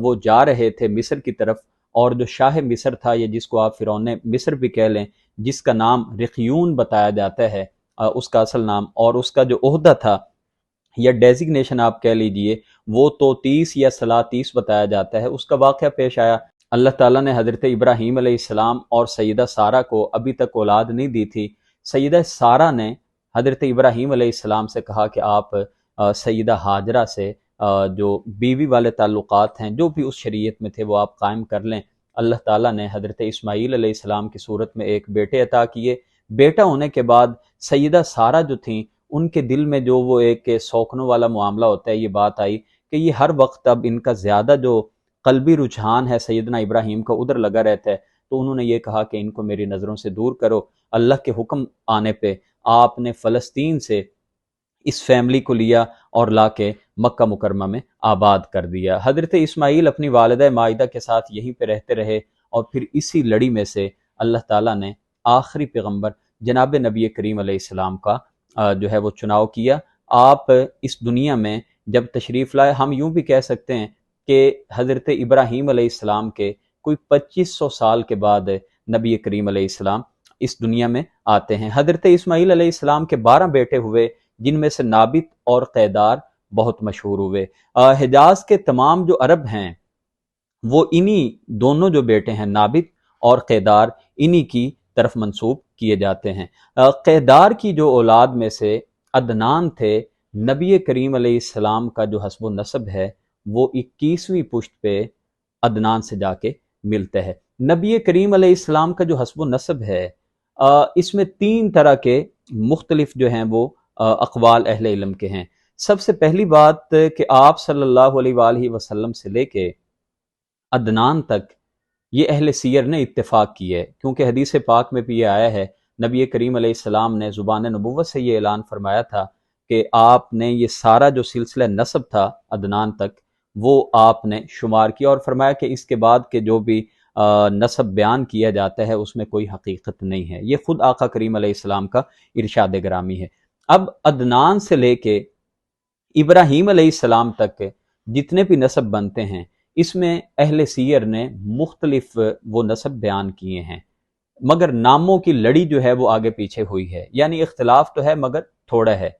وہ جا رہے تھے مصر کی طرف، اور جو شاہ مصر تھا، یا جس کو آپ فرعون مصر بھی کہہ لیں، جس کا نام رخیون بتایا جاتا ہے اس کا اصل نام، اور اس کا جو عہدہ تھا یا ڈیزگنیشن آپ کہہ لیجئے، وہ تو 30 یا سلاتیس بتایا جاتا ہے، اس کا واقعہ پیش آیا۔ اللہ تعالیٰ نے حضرت ابراہیم علیہ السلام اور سیدہ سارہ کو ابھی تک اولاد نہیں دی تھی۔ سیدہ سارہ نے حضرت ابراہیم علیہ السلام سے کہا کہ آپ سیدہ ہاجرہ سے جو بیوی والے تعلقات ہیں، جو بھی اس شریعت میں تھے، وہ آپ قائم کر لیں۔ اللہ تعالیٰ نے حضرت اسماعیل علیہ السلام کی صورت میں ایک بیٹے عطا کیے۔ بیٹا ہونے کے بعد سیدہ سارہ جو تھیں، ان کے دل میں جو وہ ایک سوکنوں والا معاملہ ہوتا ہے، یہ بات آئی کہ یہ ہر وقت اب ان کا زیادہ جو قلبی رجحان ہے سیدنا ابراہیم کا ادھر لگا رہتا ہے، تو انہوں نے یہ کہا کہ ان کو میری نظروں سے دور کرو۔ اللہ کے حکم آنے پہ آپ نے فلسطین سے اس فیملی کو لیا اور لا کے مکہ مکرمہ میں آباد کر دیا۔ حضرت اسماعیل اپنی والدہ مائدہ کے ساتھ یہیں پہ رہتے رہے، اور پھر اسی لڑی میں سے اللہ تعالیٰ نے آخری پیغمبر جناب نبی کریم علیہ السلام کا جو ہے وہ چناؤ کیا۔ آپ اس دنیا میں جب تشریف لائے، ہم یوں بھی کہہ سکتے ہیں کہ حضرت ابراہیم علیہ السلام کے کوئی 2500 سال کے بعد نبی کریم علیہ السلام اس دنیا میں آتے ہیں۔ حضرت اسماعیل علیہ السلام کے 12 بیٹے ہوئے، جن میں سے نابت اور قیدار بہت مشہور ہوئے۔ حجاز کے تمام جو عرب ہیں، وہ انہی دونوں جو بیٹے ہیں نابت اور قیدار، انہی کی طرف منسوب کیے جاتے ہیں۔ قیدار کی جو اولاد میں سے عدنان تھے، نبی کریم علیہ السلام کا جو حسب و نسب ہے وہ 21ویں پشت پہ عدنان سے جا کے ملتا ہے۔ نبی کریم علیہ السلام کا جو حسب و نسب ہے، اس میں 3 طرح کے مختلف جو ہیں وہ اقوال اہل علم کے ہیں۔ سب سے پہلی بات کہ آپ صلی اللہ علیہ وآلہ وسلم سے لے کے عدنان تک یہ اہل سیر نے اتفاق کی ہے، کیونکہ حدیث پاک میں بھی یہ آیا ہے، نبی کریم علیہ السلام نے زبان نبوت سے یہ اعلان فرمایا تھا کہ آپ نے یہ سارا جو سلسلہ نسب تھا عدنان تک، وہ آپ نے شمار کیا، اور فرمایا کہ اس کے بعد کے جو بھی نسب بیان کیا جاتا ہے اس میں کوئی حقیقت نہیں ہے۔ یہ خود آقا کریم علیہ السلام کا ارشاد گرامی ہے۔ اب عدنان سے لے کے ابراہیم علیہ السلام تک جتنے بھی نسب بنتے ہیں، اس میں اہل سیر نے مختلف وہ نسب بیان کیے ہیں، مگر ناموں کی لڑی جو ہے وہ آگے پیچھے ہوئی ہے، یعنی اختلاف تو ہے مگر تھوڑا ہے،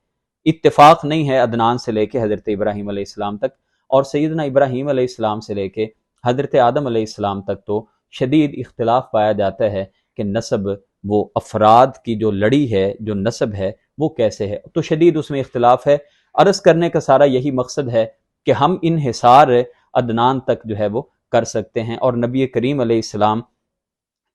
اتفاق نہیں ہے عدنان سے لے کے حضرت ابراہیم علیہ السلام تک، اور سیدنا ابراہیم علیہ السلام سے لے کے حضرت آدم علیہ السلام تک تو شدید اختلاف پایا جاتا ہے کہ نسب وہ افراد کی جو لڑی ہے، جو نسب ہے وہ کیسے ہے، تو شدید اس میں اختلاف ہے۔ عرض کرنے کا سارا یہی مقصد ہے کہ ہم انحصار عدنان تک جو ہے وہ کر سکتے ہیں، اور نبی کریم علیہ السلام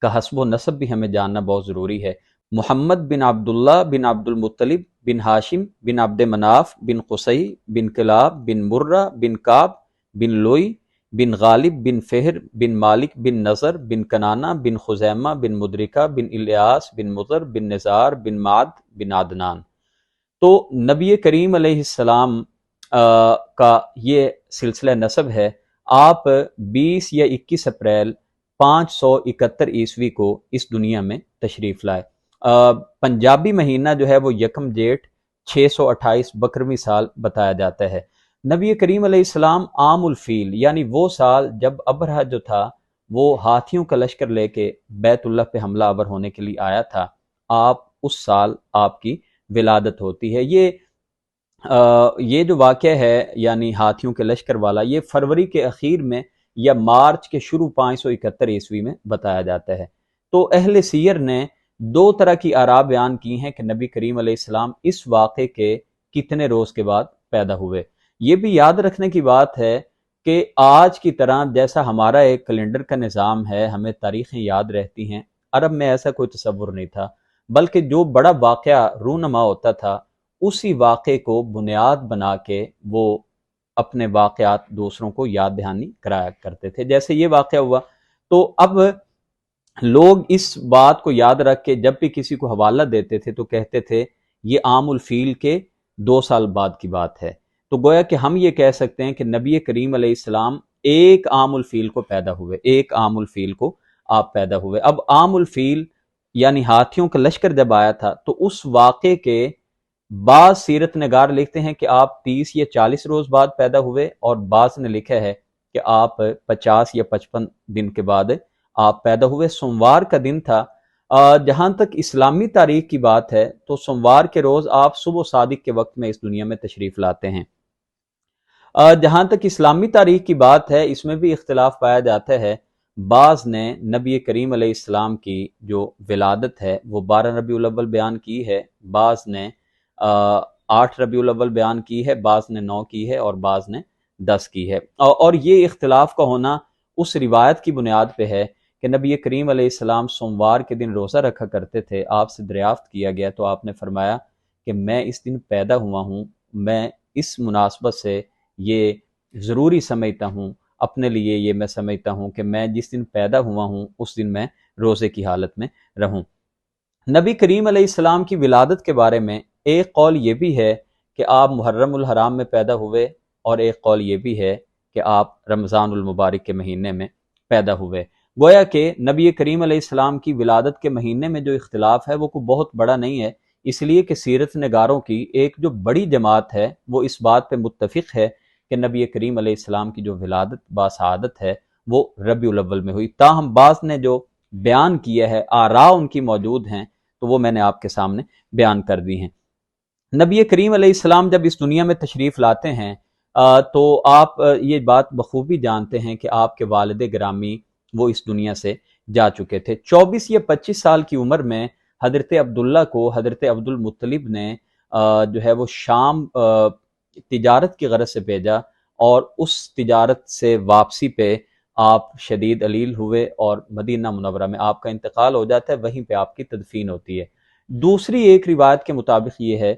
کا حسب و نسب بھی ہمیں جاننا بہت ضروری ہے۔ محمد بن عبداللہ بن عبد المطلب بن ہاشم بن عبد مناف بن قصی بن کلاب بن مرہ بن کعب بن لوئی بن غالب بن فہر بن مالک بن نضر بن کنانہ بن خزیمہ بن مدرکہ بن الیاس بن مضر بن نزار بن معد بن عدنان۔ تو نبی کریم علیہ السلام کا یہ سلسلہ نسب ہے۔ آپ 20 یا 21 اپریل 571 عیسوی کو اس دنیا میں تشریف لائے۔ پنجابی مہینہ جو ہے وہ یکم جیٹھ 628 بکرویں سال بتایا جاتا ہے۔ نبی کریم علیہ السلام عام الفیل، یعنی وہ سال جب ابرہہ جو تھا وہ ہاتھیوں کا لشکر لے کے بیت اللہ پہ حملہ آور ہونے کے لیے آیا تھا، آپ اس سال آپ کی ولادت ہوتی ہے۔ یہ جو واقعہ ہے یعنی ہاتھیوں کے لشکر والا، یہ فروری کے اخیر میں یا مارچ کے شروع 571 عیسوی میں بتایا جاتا ہے۔ تو اہل سیر نے 2 طرح کی آراء بیان کی ہیں کہ نبی کریم علیہ السلام اس واقعے کے کتنے روز کے بعد پیدا ہوئے۔ یہ بھی یاد رکھنے کی بات ہے کہ آج کی طرح جیسا ہمارا ایک کیلنڈر کا نظام ہے، ہمیں تاریخیں یاد رہتی ہیں، عرب میں ایسا کوئی تصور نہیں تھا، بلکہ جو بڑا واقعہ رونما ہوتا تھا اسی واقعے کو بنیاد بنا کے وہ اپنے واقعات دوسروں کو یاد دہانی کرایا کرتے تھے۔ جیسے یہ واقعہ ہوا تو اب لوگ اس بات کو یاد رکھ کے جب بھی کسی کو حوالہ دیتے تھے تو کہتے تھے یہ عام الفیل کے 2 سال بعد کی بات ہے۔ تو گویا کہ ہم یہ کہہ سکتے ہیں کہ نبی کریم علیہ السلام ایک عام الفیل کو پیدا ہوئے، ایک عام الفیل کو آپ پیدا ہوئے۔ اب عام الفیل یعنی ہاتھیوں کا لشکر جب آیا تھا تو اس واقعے کے بعض سیرت نگار لکھتے ہیں کہ آپ 30 یا 40 روز بعد پیدا ہوئے، اور بعض نے لکھا ہے کہ آپ 50 یا 55 دن کے بعد آپ پیدا ہوئے۔ سوموار کا دن تھا۔ جہاں تک اسلامی تاریخ کی بات ہے تو سوموار کے روز آپ صبح صادق کے وقت میں اس دنیا میں تشریف لاتے ہیں۔ جہاں تک اسلامی تاریخ کی بات ہے اس میں بھی اختلاف پایا جاتا ہے۔ بعض نے نبی کریم علیہ السلام کی جو ولادت ہے وہ 12 ربیع الاول بیان کی ہے، بعض نے 8 ربیع الاول بیان کی ہے، بعض نے 9 کی ہے اور بعض نے 10 کی ہے۔ اور یہ اختلاف کا ہونا اس روایت کی بنیاد پہ ہے کہ نبی کریم علیہ السلام سوموار کے دن روزہ رکھا کرتے تھے۔ آپ سے دریافت کیا گیا تو آپ نے فرمایا کہ میں اس دن پیدا ہوا ہوں، میں اس مناسبت سے یہ ضروری سمجھتا ہوں، اپنے لیے یہ میں سمجھتا ہوں کہ میں جس دن پیدا ہوا ہوں اس دن میں روزے کی حالت میں رہوں۔ نبی کریم علیہ السلام کی ولادت کے بارے میں ایک قول یہ بھی ہے کہ آپ محرم الحرام میں پیدا ہوئے، اور ایک قول یہ بھی ہے کہ آپ رمضان المبارک کے مہینے میں پیدا ہوئے۔ گویا کہ نبی کریم علیہ السلام کی ولادت کے مہینے میں جو اختلاف ہے وہ کوئی بہت بڑا نہیں ہے، اس لیے کہ سیرت نگاروں کی ایک جو بڑی جماعت ہے وہ اس بات پہ متفق ہے کہ نبی کریم علیہ السلام کی جو ولادت باسعادت ہے وہ ربیع الاول میں ہوئی۔ تاہم بعض نے جو بیان کیا ہے، آراء ان کی موجود ہیں، تو وہ میں نے آپ کے سامنے بیان کر دی ہیں۔ نبی کریم علیہ السلام جب اس دنیا میں تشریف لاتے ہیں تو آپ یہ بات بخوبی جانتے ہیں کہ آپ کے والد گرامی وہ اس دنیا سے جا چکے تھے۔ 24 یا 25 سال کی عمر میں حضرت عبداللہ کو حضرت عبد المطلب نے جو ہے وہ شام تجارت کی غرض سے بھیجا، اور اس تجارت سے واپسی پہ آپ شدید علیل ہوئے اور مدینہ منورہ میں آپ کا انتقال ہو جاتا ہے، وہیں پہ آپ کی تدفین ہوتی ہے۔ دوسری ایک روایت کے مطابق یہ ہے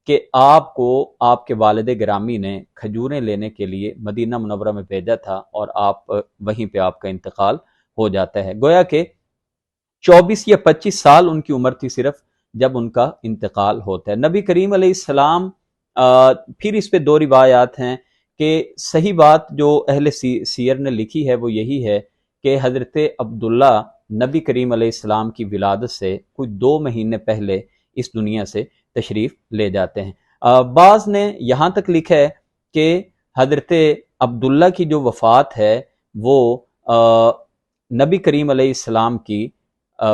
کہ آپ کو آپ کے والد گرامی نے کھجوریں لینے کے لیے مدینہ منورہ میں بھیجا تھا، اور آپ وہیں پہ آپ کا انتقال ہو جاتا ہے۔ گویا کہ 24 یا 25 سال ان کی عمر تھی صرف جب ان کا انتقال ہوتا ہے۔ نبی کریم علیہ السلام پھر اس پہ دو روایات ہیں کہ صحیح بات جو اہل سیر نے لکھی ہے وہ یہی ہے کہ حضرت عبداللہ نبی کریم علیہ السلام کی ولادت سے کوئی 2 مہینے پہلے اس دنیا سے تشریف لے جاتے ہیں۔ بعض نے یہاں تک لکھا ہے کہ حضرت عبداللہ کی جو وفات ہے وہ نبی کریم علیہ السلام کی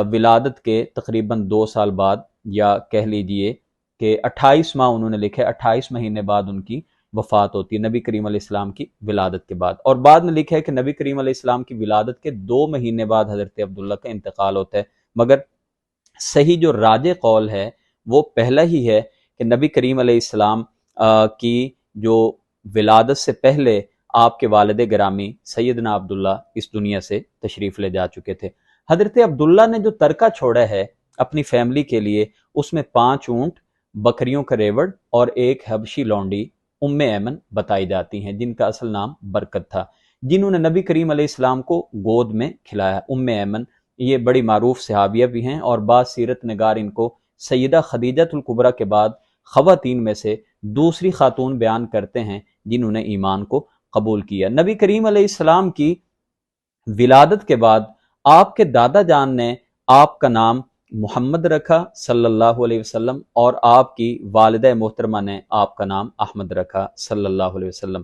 ولادت کے تقریباً 2 سال بعد، یا کہہ لیجئے کہ 28 ماہ انہوں نے لکھے، 28 مہینے بعد ان کی وفات ہوتی ہے نبی کریم علیہ السلام کی ولادت کے بعد۔ اور بعد میں لکھا ہے کہ نبی کریم علیہ السلام کی ولادت کے 2 مہینے بعد حضرت عبداللہ کا انتقال ہوتا ہے، مگر صحیح جو راجح قول ہے وہ پہلا ہی ہے کہ نبی کریم علیہ السلام کی جو ولادت سے پہلے آپ کے والد گرامی سیدنا عبداللہ اس دنیا سے تشریف لے جا چکے تھے۔ حضرت عبداللہ نے جو ترکہ چھوڑا ہے اپنی فیملی کے لیے، اس میں 5 اونٹ، بکریوں کا ریوڑ اور ایک حبشی لونڈی ام ایمن بتائی جاتی ہیں، جن کا اصل نام برکت تھا، جنہوں نے نبی کریم علیہ السلام کو گود میں کھلایا۔ ام ایمن یہ بڑی معروف صحابیہ بھی ہیں، اور بعض سیرت نگار ان کو سیدہ خدیجہ الکبریٰ کے بعد خواتین میں سے دوسری خاتون بیان کرتے ہیں جنہوں نے ایمان کو قبول کیا۔ نبی کریم علیہ السلام کی ولادت کے بعد آپ کے دادا جان نے آپ کا نام محمد رکھا صلی اللہ علیہ وسلم، اور آپ کی والدہ محترمہ نے آپ کا نام احمد رکھا صلی اللہ علیہ وسلم۔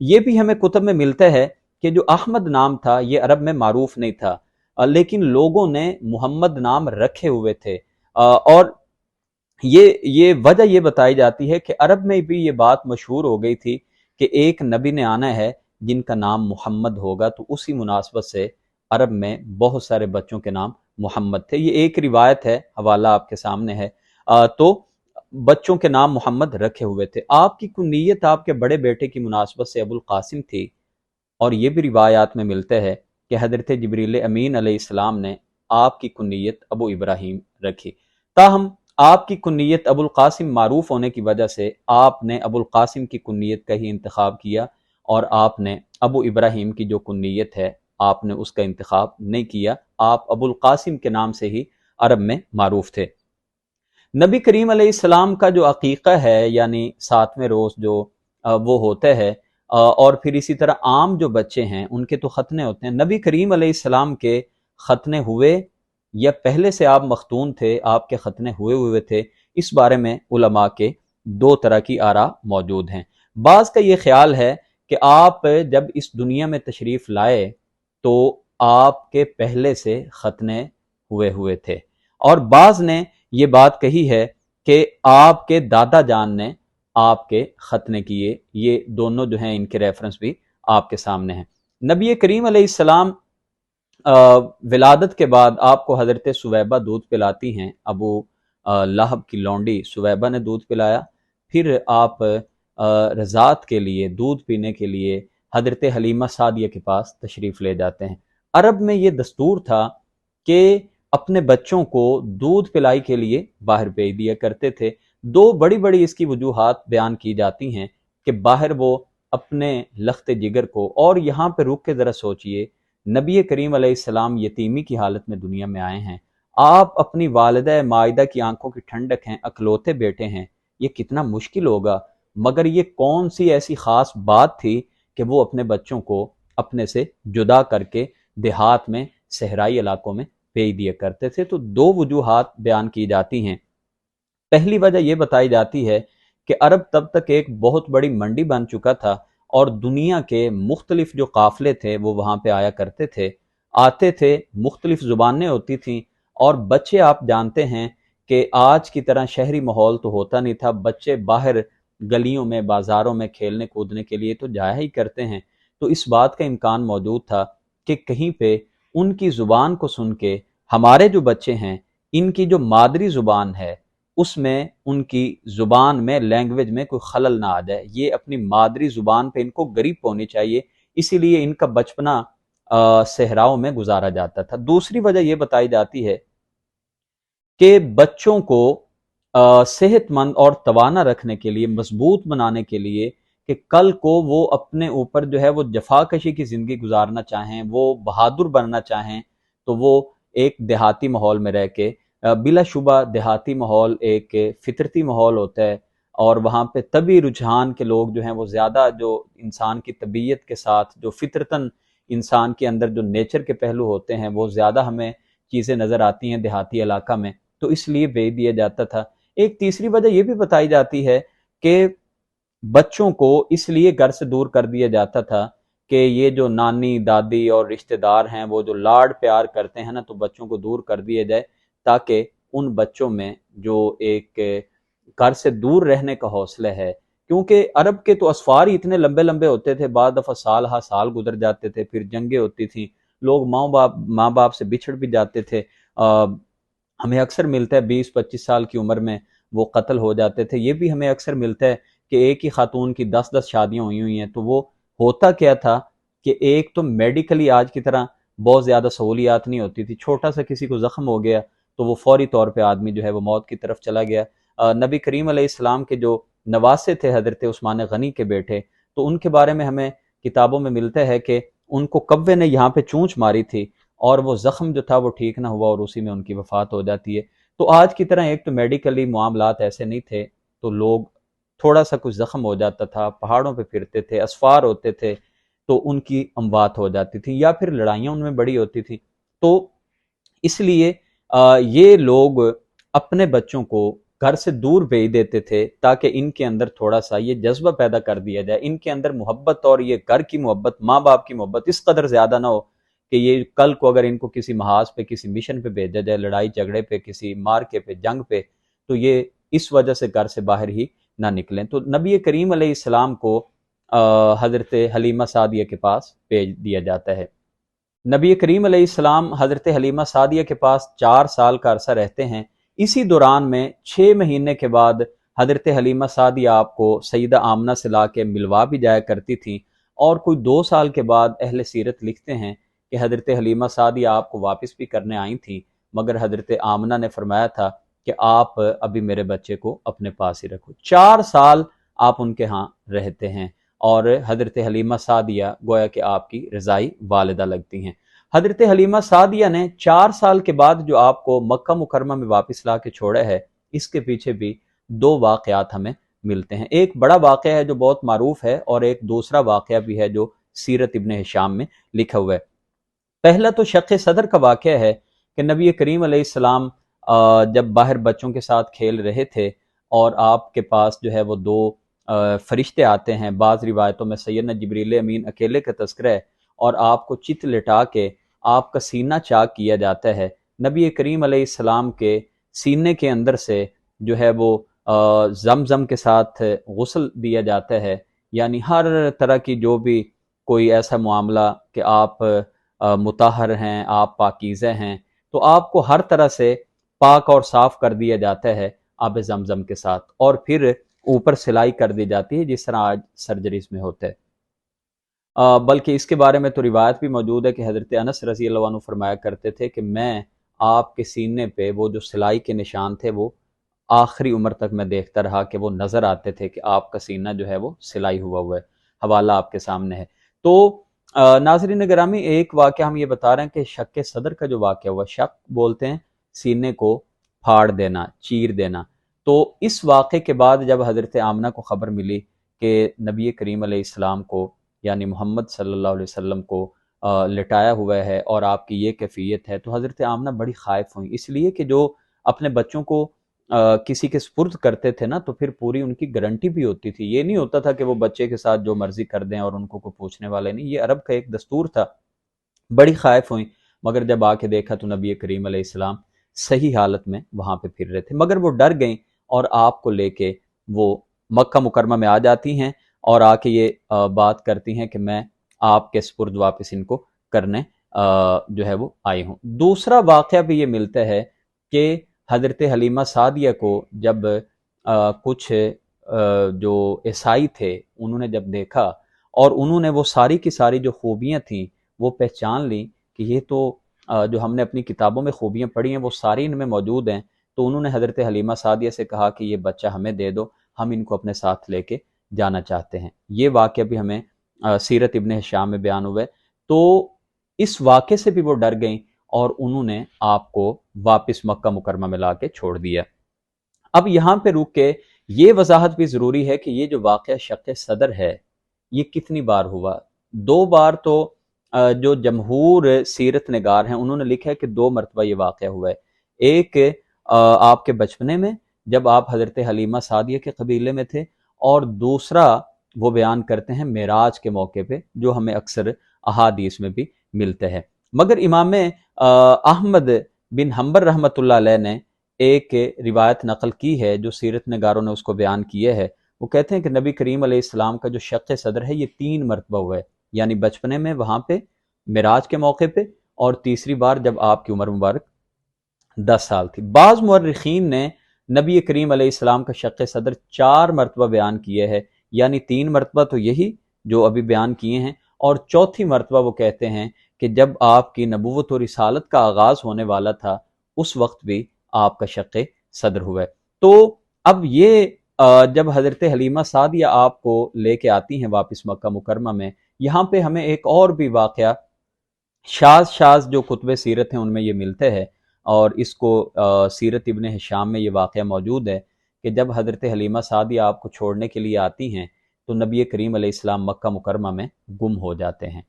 یہ بھی ہمیں کتب میں ملتا ہے کہ جو احمد نام تھا یہ عرب میں معروف نہیں تھا، لیکن لوگوں نے محمد نام رکھے ہوئے تھے، اور یہ وجہ یہ بتائی جاتی ہے کہ عرب میں بھی یہ بات مشہور ہو گئی تھی کہ ایک نبی نے آنا ہے جن کا نام محمد ہوگا، تو اسی مناسبت سے عرب میں بہت سارے بچوں کے نام محمد تھے۔ یہ ایک روایت ہے، حوالہ آپ کے سامنے ہے۔ تو بچوں کے نام محمد رکھے ہوئے تھے۔ آپ کی کنیت آپ کے بڑے بیٹے کی مناسبت سے ابو القاسم تھی، اور یہ بھی روایات میں ملتا ہے کہ حضرت جبریل امین علیہ السلام نے آپ کی کنیت ابو ابراہیم رکھی۔ تاہم آپ کی کنیت ابو القاسم معروف ہونے کی وجہ سے آپ نے ابو القاسم کی کنیت کا ہی انتخاب کیا، اور آپ نے ابو ابراہیم کی جو کنیت ہے آپ نے اس کا انتخاب نہیں کیا۔ آپ ابو القاسم کے نام سے ہی عرب میں معروف تھے۔ نبی کریم علیہ السلام کا جو عقیقہ ہے، یعنی 7ویں روز جو وہ ہوتا ہے، اور پھر اسی طرح عام جو بچے ہیں ان کے تو ختنے ہوتے ہیں۔ نبی کریم علیہ السلام کے ختنے ہوئے یا پہلے سے آپ مختون تھے، آپ کے ختنے ہوئے تھے، اس بارے میں علماء کے 2 طرح کی آراء موجود ہیں۔ بعض کا یہ خیال ہے کہ آپ جب اس دنیا میں تشریف لائے تو آپ کے پہلے سے ختنے ہوئے تھے، اور بعض نے یہ بات کہی ہے کہ آپ کے دادا جان نے آپ کے ختنے کیے۔ یہ دونوں جو ہیں ان کے ریفرنس بھی آپ کے سامنے ہیں۔ نبی کریم علیہ السلام ولادت کے بعد آپ کو حضرت سویبہ دودھ پلاتی ہیں، ابو لہب کی لونڈی سویبہ نے دودھ پلایا، پھر آپ رضاعت کے لیے، دودھ پینے کے لیے حضرت حلیمہ سعدیہ کے پاس تشریف لے جاتے ہیں۔ عرب میں یہ دستور تھا کہ اپنے بچوں کو دودھ پلائی کے لیے باہر بھیج دیا کرتے تھے۔ دو بڑی بڑی اس کی وجوہات بیان کی جاتی ہیں کہ باہر وہ اپنے لخت جگر کو، اور یہاں پہ رک کے ذرا سوچئے، نبی کریم علیہ السلام یتیمی کی حالت میں دنیا میں آئے ہیں، آپ اپنی والدہ مائدہ کی آنکھوں کی ٹھنڈک ہیں، اکلوتے بیٹے ہیں، یہ کتنا مشکل ہوگا، مگر یہ کون سی ایسی خاص بات تھی کہ وہ اپنے بچوں کو اپنے سے جدا کر کے دیہات میں، صحرائی علاقوں میں بھیج دیا کرتے تھے۔ تو دو وجوہات بیان کی جاتی ہیں۔ پہلی وجہ یہ بتائی جاتی ہے کہ عرب تب تک ایک بہت بڑی منڈی بن چکا تھا، اور دنیا کے مختلف جو قافلے تھے وہ وہاں پہ آیا کرتے تھے، آتے تھے، مختلف زبانیں ہوتی تھیں، اور بچے آپ جانتے ہیں کہ آج کی طرح شہری ماحول تو ہوتا نہیں تھا، بچے باہر گلیوں میں، بازاروں میں کھیلنے کودنے کے لیے تو جایا ہی کرتے ہیں۔ تو اس بات کا امکان موجود تھا کہ کہیں پہ ان کی زبان کو سن کے ہمارے جو بچے ہیں ان کی جو مادری زبان ہے اس میں، ان کی زبان میں، لینگویج میں کوئی خلل نہ آ جائے، یہ اپنی مادری زبان پہ ان کو گریپ ہونی چاہیے، اسی لیے ان کا بچپنا صحراؤں میں گزارا جاتا تھا۔ دوسری وجہ یہ بتائی جاتی ہے کہ بچوں کو صحت مند اور توانا رکھنے کے لیے، مضبوط بنانے کے لیے، کہ کل کو وہ اپنے اوپر جو ہے وہ جفاکشی کی زندگی گزارنا چاہیں، وہ بہادر بننا چاہیں، تو وہ ایک دیہاتی ماحول میں رہ کے، بلا شبہ دیہاتی ماحول ایک فطرتی ماحول ہوتا ہے، اور وہاں پہ طبی رجحان کے لوگ جو ہیں وہ زیادہ، جو انسان کی طبیعت کے ساتھ، جو فطرتاً انسان کے اندر جو نیچر کے پہلو ہوتے ہیں وہ زیادہ ہمیں چیزیں نظر آتی ہیں دیہاتی علاقہ میں، تو اس لیے بھیج دیا جاتا تھا۔ ایک تیسری وجہ یہ بھی بتائی جاتی ہے کہ بچوں کو اس لیے گھر سے دور کر دیا جاتا تھا کہ یہ جو نانی دادی اور رشتہ دار ہیں وہ جو لاڈ پیار کرتے ہیں نا، تو بچوں کو دور کر دیا جائے، تاکہ ان بچوں میں جو ایک گھر سے دور رہنے کا حوصلہ ہے، کیونکہ عرب کے تو اسفار ہی اتنے لمبے لمبے ہوتے تھے، بعض دفعہ سال ہا سال گزر جاتے تھے، پھر جنگیں ہوتی تھیں، لوگ ماں باپ سے بچھڑ بھی جاتے تھے، ہمیں اکثر ملتا ہے 20-25 سال کی عمر میں وہ قتل ہو جاتے تھے۔ یہ بھی ہمیں اکثر ملتا ہے کہ ایک ہی خاتون کی 10 شادیاں ہوئی ہیں۔ تو وہ ہوتا کیا تھا کہ ایک تو میڈیکلی آج کی طرح بہت زیادہ سہولیات نہیں ہوتی تھی، چھوٹا سا کسی کو زخم ہو گیا تو وہ فوری طور پہ آدمی جو ہے وہ موت کی طرف چلا گیا۔ نبی کریم علیہ السلام کے جو نواسے تھے حضرت عثمان غنی کے بیٹے، تو ان کے بارے میں ہمیں کتابوں میں ملتا ہے کہ ان کو کوے نے یہاں پہ چونچ ماری تھی، اور وہ زخم جو تھا وہ ٹھیک نہ ہوا، اور اسی میں ان کی وفات ہو جاتی ہے۔ تو آج کی طرح ایک تو میڈیکلی معاملات ایسے نہیں تھے، تو لوگ تھوڑا سا کچھ زخم ہو جاتا تھا، پہاڑوں پہ پھرتے تھے، اسفار ہوتے تھے، تو ان کی اموات ہو جاتی تھی، یا پھر لڑائیاں ان میں بڑی ہوتی تھی۔ تو اس لیے یہ لوگ اپنے بچوں کو گھر سے دور بھیج دیتے تھے تاکہ ان کے اندر تھوڑا سا یہ جذبہ پیدا کر دیا جائے، ان کے اندر محبت، اور یہ گھر کی محبت، ماں باپ کی محبت اس قدر زیادہ نہ ہو کہ یہ کل کو اگر ان کو کسی محاذ پہ، کسی مشن پہ بھیجا جائے، لڑائی جھگڑے پہ، کسی مارکے پہ، جنگ پہ، تو یہ اس وجہ سے گھر سے باہر ہی نہ نکلیں۔ تو نبی کریم علیہ السلام کو حضرت حلیمہ سعدیہ کے پاس بھیج دیا جاتا ہے۔ نبی کریم علیہ السلام حضرت حلیمہ سعدیہ کے پاس 4 سال کا عرصہ رہتے ہیں۔ اسی دوران میں 6 مہینے کے بعد حضرت حلیمہ سعدیہ آپ کو سیدہ آمنہ سے لا کے ملوا بھی جایا کرتی تھیں، اور کوئی 2 سال کے بعد اہل سیرت لکھتے ہیں کہ حضرت حلیمہ سعدیہ آپ کو واپس بھی کرنے آئی تھیں، مگر حضرت آمنہ نے فرمایا تھا کہ آپ ابھی میرے بچے کو اپنے پاس ہی رکھو۔ 4 سال آپ ان کے ہاں رہتے ہیں، اور حضرت حلیمہ سعدیہ گویا کہ آپ کی رضائی والدہ لگتی ہیں۔ حضرت حلیمہ سعدیہ نے 4 سال کے بعد جو آپ کو مکہ مکرمہ میں واپس لا کے چھوڑا ہے، اس کے پیچھے بھی 2 واقعات ہمیں ملتے ہیں۔ ایک بڑا واقعہ ہے جو بہت معروف ہے، اور ایک دوسرا واقعہ بھی ہے جو سیرت ابن ہشام میں لکھا ہوا ہے۔ پہلا تو شق صدر کا واقعہ ہے کہ نبی کریم علیہ السلام جب باہر بچوں کے ساتھ کھیل رہے تھے، اور آپ کے پاس جو ہے وہ 2 فرشتے آتے ہیں، بعض روایتوں میں سیدنا جبریل امین اکیلے کا تذکرہ ہے، اور آپ کو چت لٹا کے آپ کا سینہ چاک کیا جاتا ہے۔ نبی کریم علیہ السلام کے سینے کے اندر سے جو ہے وہ زمزم کے ساتھ غسل دیا جاتا ہے، یعنی ہر طرح کی جو بھی کوئی ایسا معاملہ کہ آپ مطہر ہیں، آپ پاکیزہ ہیں، تو آپ کو ہر طرح سے پاک اور صاف کر دیا جاتا ہے آب زمزم کے ساتھ، اور پھر اوپر سلائی کر دی جاتی ہے جس طرح آج سرجریز میں ہوتا ہے۔ بلکہ اس کے بارے میں تو روایت بھی موجود ہے کہ حضرت انس رضی اللہ عنہ فرمایا کرتے تھے کہ میں آپ کے سینے پہ وہ جو سلائی کے نشان تھے وہ آخری عمر تک میں دیکھتا رہا کہ وہ نظر آتے تھے کہ آپ کا سینہ جو ہے وہ سلائی ہوا ہے۔ حوالہ آپ کے سامنے ہے۔ تو ناظرین گرامی، ایک واقعہ ہم یہ بتا رہے ہیں کہ شق صدر کا جو واقعہ ہوا، شق بولتے ہیں سینے کو پھاڑ دینا، چیر دینا۔ تو اس واقعے کے بعد جب حضرت آمنہ کو خبر ملی کہ نبی کریم علیہ السلام کو یعنی محمد صلی اللہ علیہ وسلم کو لٹایا ہوا ہے اور آپ کی یہ کیفیت ہے، تو حضرت آمنہ بڑی خائف ہوئیں، اس لیے کہ جو اپنے بچوں کو کسی کے سپرد کرتے تھے نا، تو پھر پوری ان کی گارنٹی بھی ہوتی تھی۔ یہ نہیں ہوتا تھا کہ وہ بچے کے ساتھ جو مرضی کر دیں اور ان کو کوئی پوچھنے والے نہیں، یہ عرب کا ایک دستور تھا۔ بڑی خائف ہوئیں، مگر جب آ کے دیکھا تو نبی کریم علیہ السلام صحیح حالت میں وہاں پہ پھر رہے تھے، مگر وہ ڈر گئیں اور آپ کو لے کے وہ مکہ مکرمہ میں آ جاتی ہیں اور آ کے یہ بات کرتی ہیں کہ میں آپ کے سپرد واپس ان کو کرنے جو ہے وہ آئی ہوں۔ دوسرا واقعہ بھی یہ ملتا ہے کہ حضرت حلیمہ سعدیہ کو جب کچھ جو عیسائی تھے انہوں نے جب دیکھا اور انہوں نے وہ ساری کی ساری جو خوبیاں تھیں وہ پہچان لیں کہ یہ تو جو ہم نے اپنی کتابوں میں خوبیاں پڑھی ہیں وہ ساری ان میں موجود ہیں، تو انہوں نے حضرت حلیمہ سعدیہ سے کہا کہ یہ بچہ ہمیں دے دو، ہم ان کو اپنے ساتھ لے کے جانا چاہتے ہیں۔ یہ واقعہ بھی ہمیں سیرت ابن ہشام میں بیان ہوا ہے۔ تو اس واقعے سے بھی وہ ڈر گئیں اور انہوں نے آپ کو واپس مکہ مکرمہ میں لا کے چھوڑ دیا۔ اب یہاں پہ رک کے یہ وضاحت بھی ضروری ہے کہ یہ جو واقعہ شق صدر ہے یہ کتنی بار ہوا؟ 2 بار تو جو جمہور سیرت نگار ہیں انہوں نے لکھا ہے کہ 2 مرتبہ یہ واقعہ ہوا ہے۔ ایک آپ کے بچپنے میں جب آپ حضرت حلیمہ سعدیہ کے قبیلے میں تھے، اور دوسرا وہ بیان کرتے ہیں معراج کے موقع پہ، جو ہمیں اکثر احادیث میں بھی ملتے ہیں۔ مگر امام احمد بن حنبل رحمۃ اللہ علیہ نے ایک روایت نقل کی ہے جو سیرت نگاروں نے اس کو بیان کیا ہے۔ وہ کہتے ہیں کہ نبی کریم علیہ السلام کا جو شق صدر ہے یہ 3 مرتبہ ہوا ہے، یعنی بچپنے میں وہاں پہ معراج کے موقع پہ، اور تیسری بار جب آپ کی عمر مبارک 10 سال تھی۔ بعض مورخین نے نبی کریم علیہ السلام کا شق صدر 4 مرتبہ بیان کیے ہے، یعنی 3 مرتبہ تو یہی جو ابھی بیان کیے ہیں، اور چوتھی مرتبہ وہ کہتے ہیں کہ جب آپ کی نبوت و رسالت کا آغاز ہونے والا تھا اس وقت بھی آپ کا شق صدر ہوا ہے۔ تو اب یہ جب حضرت حلیمہ سعدیہ آپ کو لے کے آتی ہیں واپس مکہ مکرمہ میں، یہاں پہ ہمیں ایک اور بھی واقعہ شاذ جو کتب سیرت ہیں ان میں یہ ملتے ہیں، اور اس کو سیرت ابن ہشام میں یہ واقعہ موجود ہے کہ جب حضرت حلیمہ سعدیہ آپ کو چھوڑنے کے لیے آتی ہیں تو نبی کریم علیہ السلام مکہ مکرمہ میں گم ہو جاتے ہیں۔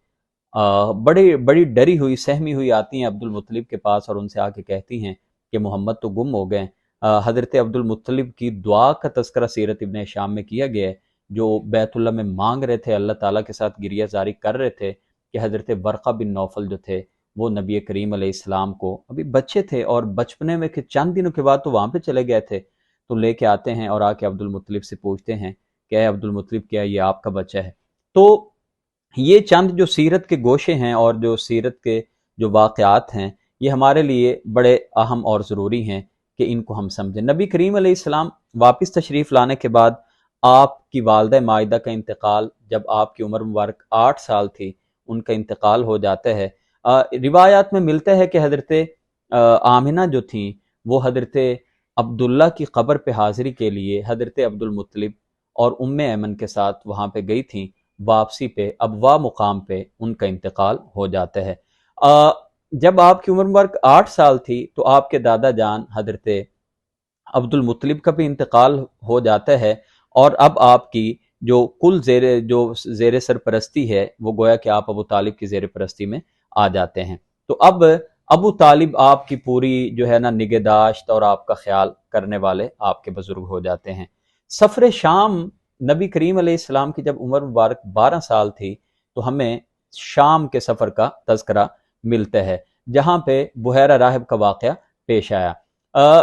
بڑی ڈری ہوئی سہمی ہوئی آتی ہیں عبد المطلب کے پاس اور ان سے آ کے کہتی ہیں کہ محمد تو گم ہو گئے۔ حضرت عبد المطلب کی دعا کا تذکرہ سیرت ابن ہشام میں کیا گیا ہے، جو بیت اللہ میں مانگ رہے تھے، اللہ تعالیٰ کے ساتھ گریہ زاری کر رہے تھے کہ حضرت ورقہ بن نوفل جو تھے وہ نبی کریم علیہ السلام کو، ابھی بچے تھے اور بچپنے میں کہ چند دنوں کے بعد تو وہاں پہ چلے گئے تھے، تو لے کے آتے ہیں اور آ کے عبد المطلب سے پوچھتے ہیں کہ اے عبد المطلب کیا یہ آپ کا بچہ ہے؟ تو یہ چند جو سیرت کے گوشے ہیں اور جو سیرت کے جو واقعات ہیں یہ ہمارے لیے بڑے اہم اور ضروری ہیں کہ ان کو ہم سمجھیں۔ نبی کریم علیہ السلام واپس تشریف لانے کے بعد آپ کی والدہ مائدہ کا انتقال، جب آپ کی عمر مبارک 8 سال تھی ان کا انتقال ہو جاتا ہے۔ روایات میں ملتا ہے کہ حضرت آمنہ جو تھیں وہ حضرت عبداللہ کی قبر پہ حاضری کے لیے حضرت عبد المطلب اور ام ایمن کے ساتھ وہاں پہ گئی تھیں۔ واپسی پہ ابوا مقام پہ ان کا انتقال ہو جاتا ہے۔ جب آپ کی عمر مبارک 8 سال تھی تو آپ کے دادا جان حضرت عبد المطلب کا بھی انتقال ہو جاتا ہے، اور اب آپ کی جو کل زیر سرپرستی ہے وہ گویا کہ آپ ابو طالب کی زیر پرستی میں آ جاتے ہیں۔ تو اب ابو طالب آپ کی پوری جو ہے نا نگہداشت اور آپ کا خیال کرنے والے آپ کے بزرگ ہو جاتے ہیں۔ سفر شام نبی کریم علیہ السلام کی جب عمر مبارک 12 سال تھی تو ہمیں شام کے سفر کا تذکرہ ملتا ہے جہاں پہ بحیرہ راہب کا واقعہ پیش آیا۔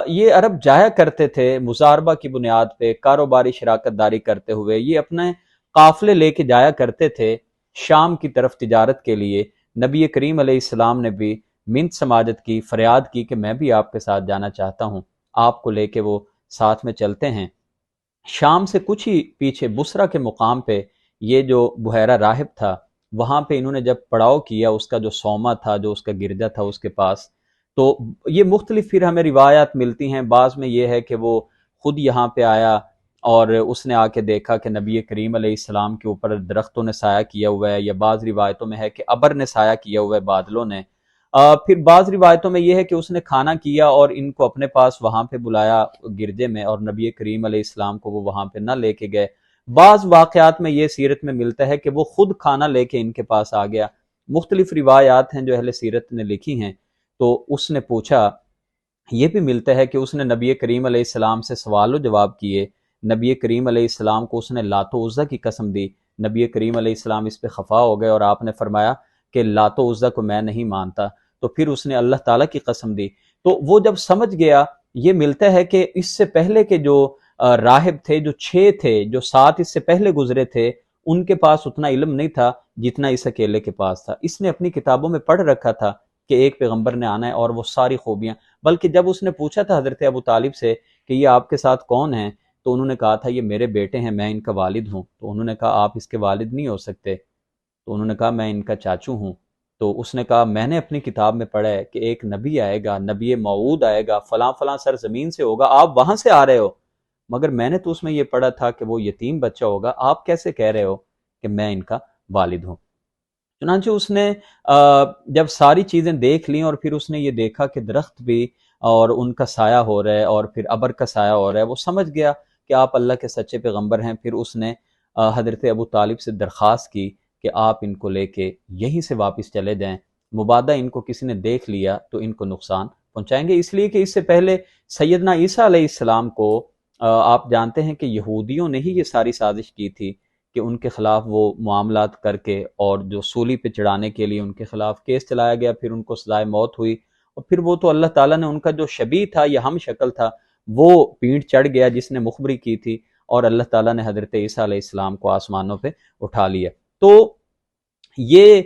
یہ عرب جایا کرتے تھے مزاربہ کی بنیاد پہ کاروباری شراکت داری کرتے ہوئے، یہ اپنے قافلے لے کے جایا کرتے تھے شام کی طرف تجارت کے لیے۔ نبی کریم علیہ السلام نے بھی منت سماجت کی، فریاد کی کہ میں بھی آپ کے ساتھ جانا چاہتا ہوں، آپ کو لے کے وہ ساتھ میں چلتے ہیں۔ شام سے کچھ ہی پیچھے بصرہ کے مقام پہ یہ جو بحیرہ راہب تھا، وہاں پہ انہوں نے جب پڑاؤ کیا، اس کا جو سوما تھا، جو اس کا گرجا تھا اس کے پاس، تو یہ مختلف پھر ہمیں روایات ملتی ہیں۔ بعض میں یہ ہے کہ وہ خود یہاں پہ آیا اور اس نے آ کے دیکھا کہ نبی کریم علیہ السلام کے اوپر درختوں نے سایہ کیا ہوا ہے، یا بعض روایتوں میں ہے کہ ابر نے سایہ کیا ہوا ہے، بادلوں نے۔ پھر بعض روایتوں میں یہ ہے کہ اس نے کھانا کیا اور ان کو اپنے پاس وہاں پہ بلایا گرجے میں، اور نبی کریم علیہ السلام کو وہ وہاں پہ نہ لے کے گئے۔ بعض واقعات میں یہ سیرت میں ملتا ہے کہ وہ خود کھانا لے کے ان کے پاس آ گیا۔ مختلف روایات ہیں جو اہل سیرت نے لکھی ہیں۔ تو اس نے پوچھا، یہ بھی ملتا ہے کہ اس نے نبی کریم علیہ السلام سے سوال و جواب کیے، نبی کریم علیہ السلام کو اس نے لات و عزیٰ کی قسم دی، نبی کریم علیہ السلام اس پہ خفا ہو گئے اور آپ نے فرمایا کہ لات و عزیٰ کو میں نہیں مانتا، تو پھر اس نے اللہ تعالیٰ کی قسم دی۔ تو وہ جب سمجھ گیا، یہ ملتا ہے کہ اس سے پہلے کے جو راہب تھے، جو 6 تھے، جو 7 اس سے پہلے گزرے تھے، ان کے پاس اتنا علم نہیں تھا جتنا اس اکیلے کے پاس تھا۔ اس نے اپنی کتابوں میں پڑھ رکھا تھا کہ ایک پیغمبر نے آنا ہے اور وہ ساری خوبیاں، بلکہ جب اس نے پوچھا تھا حضرت ابو طالب سے کہ یہ آپ کے ساتھ کون ہیں، تو انہوں نے کہا تھا یہ میرے بیٹے ہیں، میں ان کا والد ہوں۔ تو انہوں نے کہا آپ اس کے والد نہیں ہو سکتے، تو انہوں نے کہا میں ان کا چاچو ہوں۔ تو اس نے کہا میں نے اپنی کتاب میں پڑھا ہے کہ ایک نبی آئے گا، نبی موعود آئے گا، فلاں فلاں سرزمین سے ہوگا، آپ وہاں سے آ رہے ہو، مگر میں نے تو اس میں یہ پڑھا تھا کہ وہ یتیم بچہ ہوگا، آپ کیسے کہہ رہے ہو کہ میں ان کا والد ہوں؟ چنانچہ اس نے جب ساری چیزیں دیکھ لیں اور پھر اس نے یہ دیکھا کہ درخت بھی اور ان کا سایہ ہو رہا ہے اور پھر ابر کا سایہ ہو رہا ہے، وہ سمجھ گیا کہ آپ اللہ کے سچے پیغمبر ہیں۔ پھر اس نے حضرت ابو طالب سے درخواست کی کہ آپ ان کو لے کے یہیں سے واپس چلے جائیں، مبادہ ان کو کسی نے دیکھ لیا تو ان کو نقصان پہنچائیں گے۔ اس لیے کہ اس سے پہلے سیدنا عیسیٰ علیہ السلام کو آپ جانتے ہیں کہ یہودیوں نے ہی یہ ساری سازش کی تھی کہ ان کے خلاف وہ معاملات کر کے، اور جو سولی پہ چڑھانے کے لیے ان کے خلاف کیس چلایا گیا، پھر ان کو سزائے موت ہوئی، اور پھر وہ تو اللہ تعالیٰ نے ان کا جو شبیہ تھا یا ہم شکل تھا وہ پینٹ چڑھ گیا جس نے مخبری کی تھی، اور اللہ تعالیٰ نے حضرت عیسیٰ علیہ السلام کو آسمانوں پہ اٹھا لیا۔ تو یہ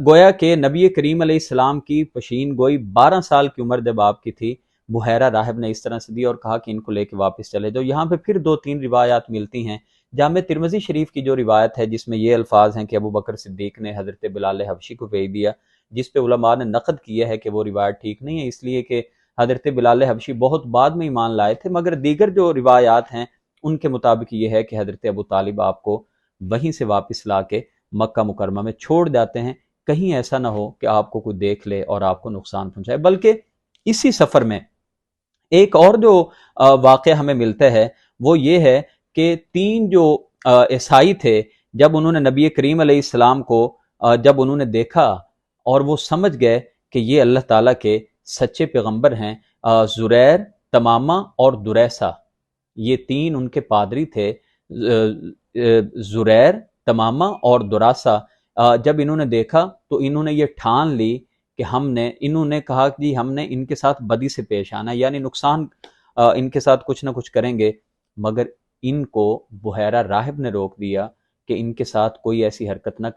گویا کہ نبی کریم علیہ السلام کی پشین گوئی 12 سال کی عمر جب آپ کی تھی، بحیرہ راہب نے اس طرح سے دی اور کہا کہ ان کو لے کے واپس چلے جاؤ۔ یہاں پہ پھر 2-3 روایات ملتی ہیں۔ جامع ترمذی شریف کی جو روایت ہے جس میں یہ الفاظ ہیں کہ ابو بکر صدیق نے حضرت بلال حبشی کو بھیج دیا، جس پہ علماء نے نقد کیا ہے کہ وہ روایت ٹھیک نہیں ہے، اس لیے کہ حضرت بلال حبشی بہت بعد میں ایمان لائے تھے، مگر دیگر جو روایات ہیں ان کے مطابق یہ ہے کہ حضرت ابو طالب آپ کو وہیں سے واپس لا کے مکہ مکرمہ میں چھوڑ جاتے ہیں، کہیں ایسا نہ ہو کہ آپ کو کوئی دیکھ لے اور آپ کو نقصان پہنچائے۔ بلکہ اسی سفر میں ایک اور جو واقعہ ہمیں ملتا ہے وہ یہ ہے کہ 3 جو عیسائی تھے، جب انہوں نے نبی کریم علیہ السلام کو جب انہوں نے دیکھا اور وہ سمجھ گئے کہ یہ اللہ تعالیٰ کے سچے پیغمبر ہیں، زریر، تمامہ اور دریسہ، یہ 3 ان کے پادری تھے، زریر، تمامہ اور دراسہ۔ جب انہوں نے دیکھا تو انہوں نے یہ ٹھان لی کہ انہوں نے کہا کہ ہم نے ان کے ساتھ بدی سے پیش آنا، یعنی نقصان ان کے ساتھ کچھ نہ کچھ کریں گے، مگر ان کو بحیرہ راہب نے روک دیا کہ ان کے ساتھ کوئی ایسی حرکت نہ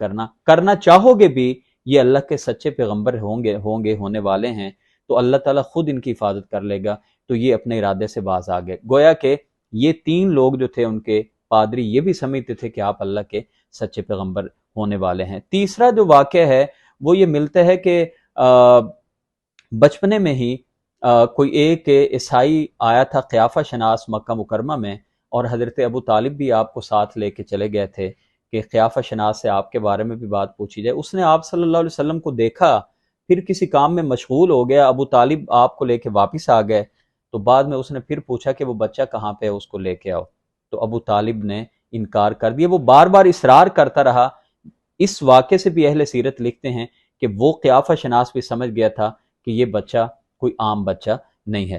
کرنا چاہو گے بھی یہ اللہ کے سچے پیغمبر ہونے والے ہیں تو اللہ تعالیٰ خود ان کی حفاظت کر لے گا۔ تو یہ اپنے ارادے سے باز آ گئے۔ گویا کہ یہ 3 لوگ جو تھے ان کے پادری یہ بھی سمجھتے تھے کہ آپ اللہ کے سچے پیغمبر ہونے والے ہیں۔ تیسرا جو واقعہ ہے وہ یہ ملتا ہے کہ بچپنے میں ہی کوئی ایک عیسائی آیا تھا قیافہ شناس مکہ مکرمہ میں، اور حضرت ابو طالب بھی آپ کو ساتھ لے کے چلے گئے تھے کہ قیافہ شناس سے آپ کے بارے میں بھی بات پوچھی جائے۔ اس نے آپ صلی اللہ علیہ وسلم کو دیکھا، پھر کسی کام میں مشغول ہو گیا، ابو طالب آپ کو لے کے واپس آ گئے، تو بعد میں اس نے پھر پوچھا کہ وہ بچہ کہاں پہ ہے، اس کو لے کے آؤ، تو ابو طالب نے انکار کر دیا۔ وہ بار بار اصرار کرتا رہا۔ اس واقعے سے بھی اہل سیرت لکھتے ہیں کہ وہ قیافہ شناس بھی سمجھ گیا تھا کہ یہ بچہ کوئی عام بچہ نہیں ہے۔